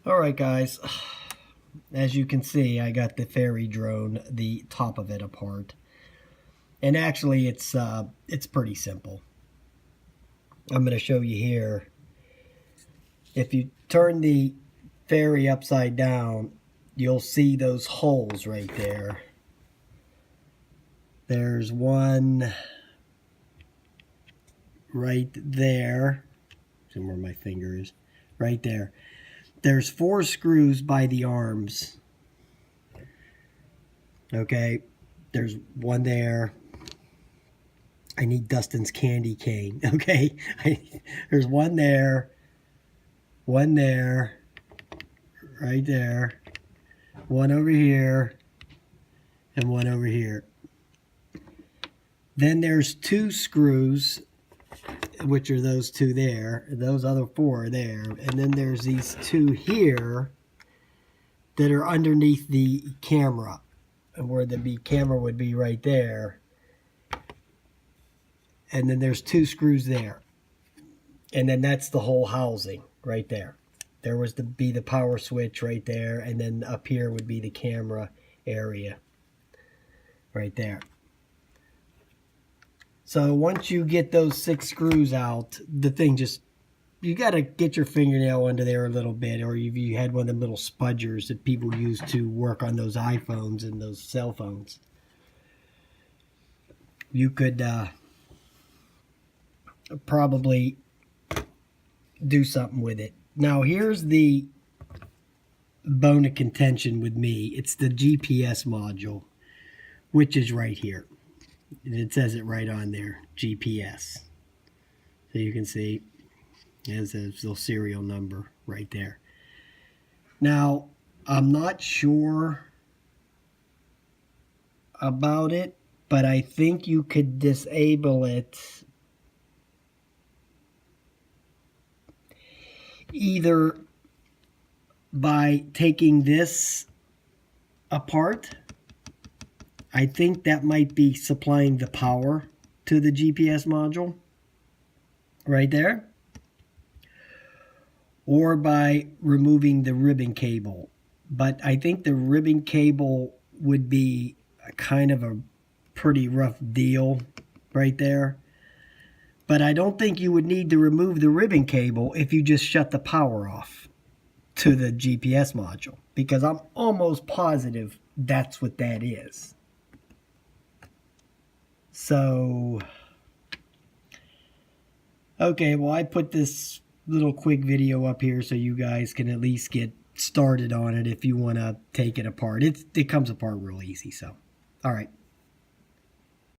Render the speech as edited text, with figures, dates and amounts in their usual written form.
Alright guys, as you can see I got the ferry drone, the top of it apart. And actually it's pretty simple. I'm going to show you here. If you turn the ferry upside down, you'll see those holes right there. There's one right there. See where my finger is. Right there. There's 4 screws by the arms. Okay, there's one there. I need Dustin's candy cane. Okay, there's one there, right there, one over here, and one over here. Then there's 2 screws, which are those 2 there. Those other 4 are there. And then there's these 2 here that are underneath the camera, where the camera would be right there. And then there's 2 screws there. And then that's the whole housing right there. There was to be the power switch right there. And then up here would be the camera area right there. So once you get those 6 screws out, the thing just, you got to get your fingernail under there a little bit, or if you had one of them little spudgers that people use to work on those iPhones and those cell phones, you could probably do something with it. Now here's the bone of contention with me. It's the GPS module, which is right here. And it says it right on there, GPS. So you can see there's a little serial number right there. Now, I'm not sure about it, but I think you could disable it either by taking this apart. I think that might be supplying the power to the GPS module right there, or by removing the ribbon cable. But I think the ribbon cable would be kind of a pretty rough deal right there. But I don't think you would need to remove the ribbon cable if you just shut the power off to the GPS module, because I'm almost positive that's what that is. So, okay, well, I put this little quick video up here so you guys can at least get started on it if you want to take it apart. It comes apart real easy, so, all right.